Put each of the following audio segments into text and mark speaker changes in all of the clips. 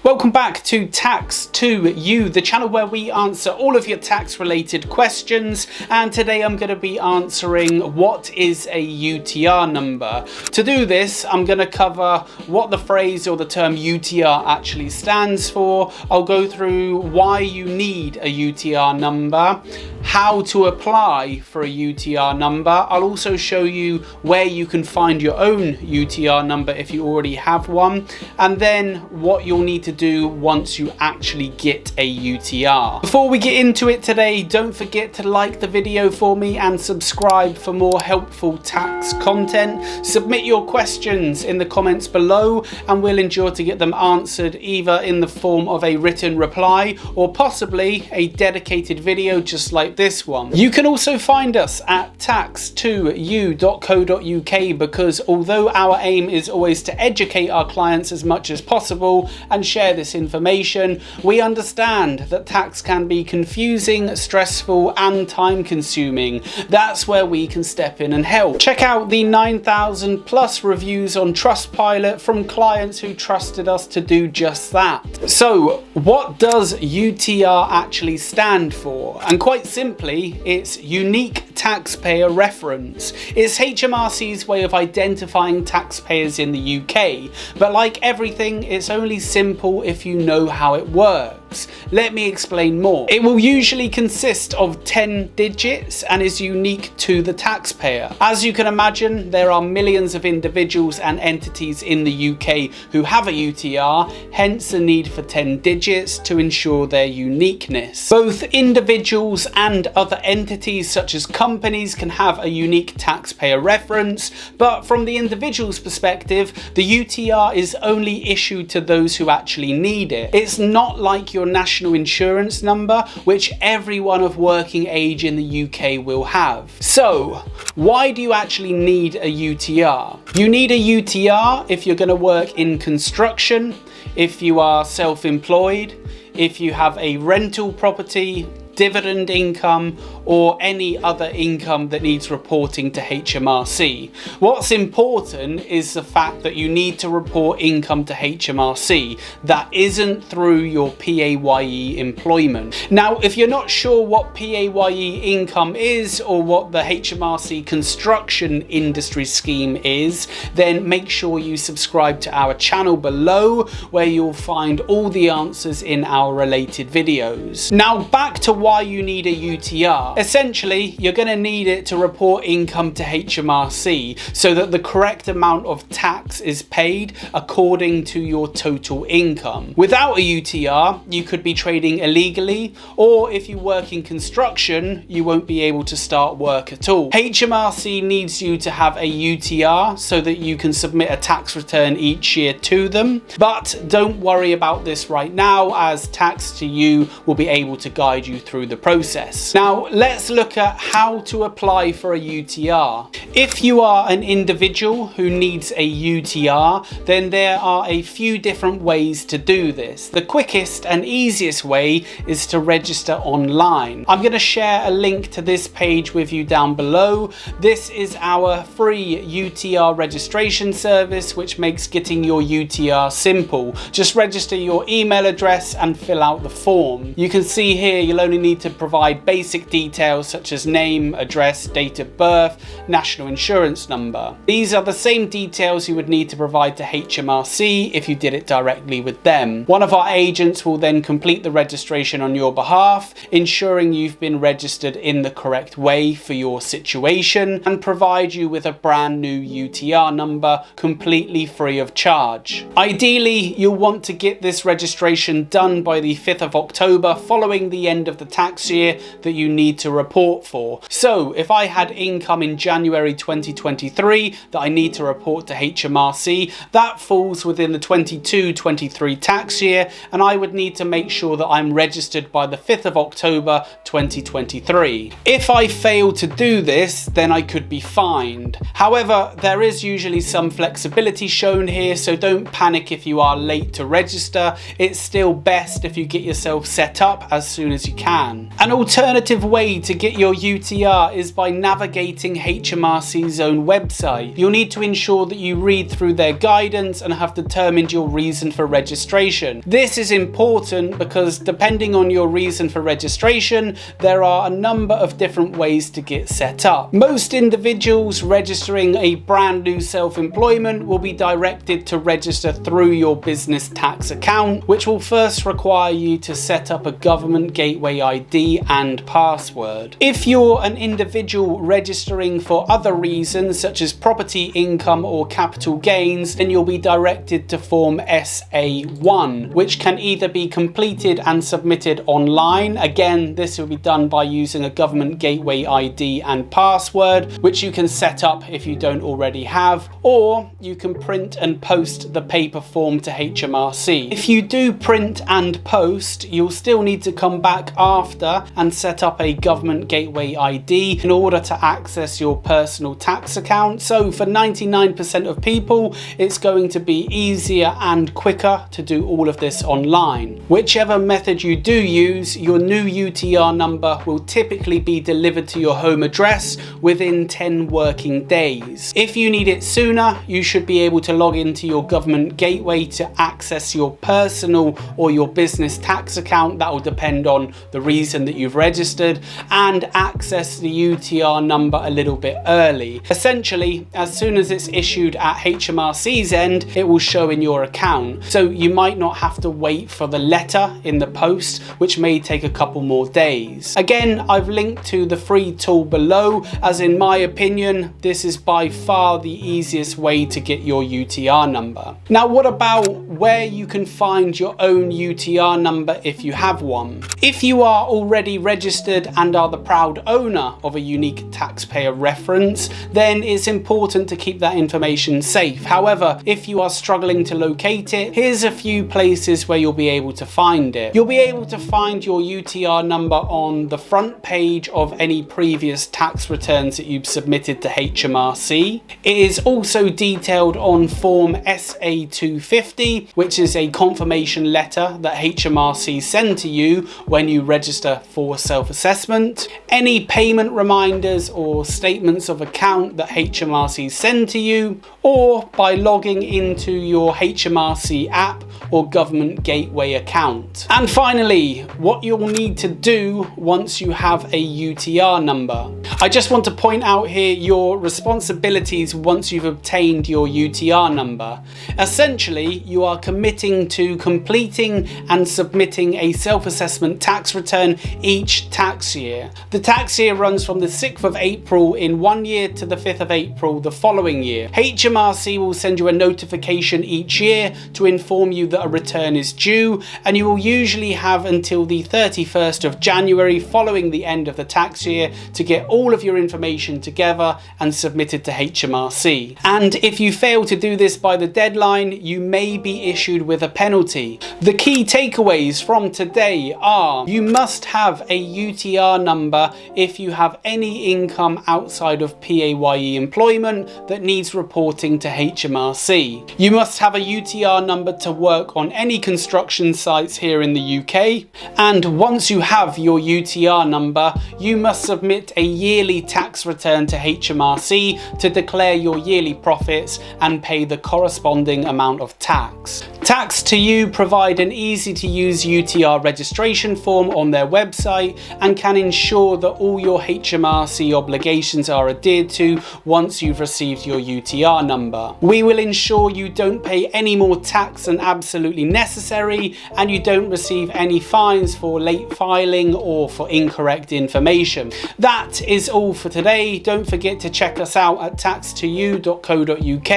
Speaker 1: Welcome back to Tax to You, the channel where we answer all of your tax related questions, and today I'm going to be answering what is a UTR number. To do this, I'm going to cover what the phrase or the term UTR actually stands for. I'll go through why you need a UTR number, how to apply for a UTR number. I'll also show you where you can find your own UTR number if you already have one, and then what you'll need to do once you actually get a UTR. Before we get into it today, don't forget to like the video for me and subscribe for more helpful tax content. Submit your questions in the comments below and we'll ensure to get them answered either in the form of a written reply or possibly a dedicated video just like this one. You can also find us at tax2u.co.uk because although our aim is always to educate our clients as much as possible and share this information, we understand that tax can be confusing, stressful and time consuming. That's where we can step in and help. Check out the 9,000 plus reviews on Trustpilot from clients who trusted us to do just that. So what does UTR actually stand for? And quite simply, it's Unique Taxpayer Reference. It's HMRC's way of identifying taxpayers in the UK, but like everything, it's only simple if you know how it works. Let me explain more. It will usually consist of 10 digits and is unique to the taxpayer. As you can imagine, there are millions of individuals and entities in the UK who have a UTR, hence the need for 10 digits to ensure their uniqueness. Both individuals and other entities such as companies can have a unique taxpayer reference, but from the individual's perspective, the UTR is only issued to those who actually need it. It's not like your national insurance number, which everyone of working age in the UK will have. So, why do you actually need a UTR? You need a UTR if you're going to work in construction, if you are self-employed, if you have a rental property, dividend income, or any other income that needs reporting to HMRC. What's important is the fact that you need to report income to HMRC that isn't through your PAYE employment. Now, if you're not sure what PAYE income is or what the HMRC construction industry scheme is, then make sure you subscribe to our channel below where you'll find all the answers in our related videos. Now back to why you need a UTR. Essentially, you're going to need it to report income to HMRC so that the correct amount of tax is paid according to your total income. Without a UTR, you could be trading illegally, or if you work in construction, you won't be able to start work at all. HMRC needs you to have a UTR so that you can submit a tax return each year to them. But don't worry about this right now, as Tax to You will be able to guide you through the process. Now let's look at how to apply for a UTR. If you are an individual who needs a UTR, then there are a few different ways to do this. The quickest and easiest way is to register online. I'm going to share a link to this page with you down below. This is our free UTR registration service, which makes getting your UTR simple. Just register your email address and fill out the form. You can see here you'll only need to provide basic details such as name, address, date of birth, national insurance number. These are the same details you would need to provide to HMRC if you did it directly with them. One of our agents will then complete the registration on your behalf, ensuring you've been registered in the correct way for your situation, and provide you with a brand new UTR number completely free of charge. Ideally, you'll want to get this registration done by the 5th of October following the end of the tax year that you need to report for. So if I had income in January 2023 that I need to report to HMRC, that falls within the 22-23 tax year, and I would need to make sure that I'm registered by the 5th of October 2023. If I fail to do this, then I could be fined. However, there is usually some flexibility shown here, so don't panic if you are late to register. It's still best if you get yourself set up as soon as you can. can. An alternative way to get your UTR is by navigating HMRC's own website. You'll need to ensure that you read through their guidance and have determined your reason for registration. This is important because depending on your reason for registration, there are a number of different ways to get set up. Most individuals registering a brand new self-employment will be directed to register through your business tax account, which will first require you to set up a government gateway ID and password. If you're an individual registering for other reasons such as property income or capital gains, then you'll be directed to form SA1, which can either be completed and submitted online. Again, this will be done by using a government gateway ID and password, which you can set up if you don't already have, or you can print and post the paper form to HMRC. If you do print and post, you'll still need to come back after and set up a government gateway ID in order to access your personal tax account. So for 99% of people, it's going to be easier and quicker to do all of this online. Whichever method you do use, your new UTR number will typically be delivered to your home address within 10 working days. If you need it sooner, you should be able to log into your government gateway to access your personal or your business tax account. That will depend on the reason that you've registered, and access the UTR number a little bit early. Essentially, as soon as it's issued at HMRC's end, it will show in your account. So you might not have to wait for the letter in the post, which may take a couple more days. Again, I've linked to the free tool below, as in my opinion, this is by far the easiest way to get your UTR number. Now, what about where you can find your own UTR number if you have one? If you are already registered and are the proud owner of a unique taxpayer reference, then it's important to keep that information safe. However, if you are struggling to locate it, here's a few places where you'll be able to find it. You'll be able to find your UTR number on the front page of any previous tax returns that you've submitted to HMRC. It is also detailed on form SA250, which is a confirmation letter that HMRC send to you when you register for self-assessment. Any payment reminders or statements of account that HMRC send to you, or by logging into your HMRC app or government gateway account. And finally, what you'll need to do once you have a UTR number. I just want to point out here your responsibilities once you've obtained your UTR number. Essentially, you are committing to completing and submitting a self-assessment tax return each tax year. The tax year runs from the 6th of April in one year to the 5th of April the following year. HMRC will send you a notification each year to inform you that a return is due, and you will usually have until the 31st of January following the end of the tax year to get all of your information together and submitted to HMRC. And if you fail to do this by the deadline, you may be issued with a penalty. The key takeaways from today are: you must have a UTR number if you have any income outside of PAYE employment that needs reporting to HMRC. You must have a UTR number to work on any construction sites here in the UK. And once you have your UTR number, you must submit a yearly tax return to HMRC to declare your yearly profits and pay the corresponding amount of tax. Tax to You provide an easy to use UTR registration form on their website and can ensure that all your HMRC obligations are adhered to once you've received your UTR number. We will ensure you don't pay any more tax than absolutely necessary, and you don't receive any fines for late filing or for incorrect information. That is all for today. Don't forget to check us out at tax2u.co.uk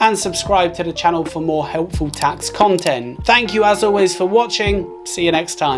Speaker 1: and subscribe to the channel for more helpful tax content. Thank you as always for watching. See you next time.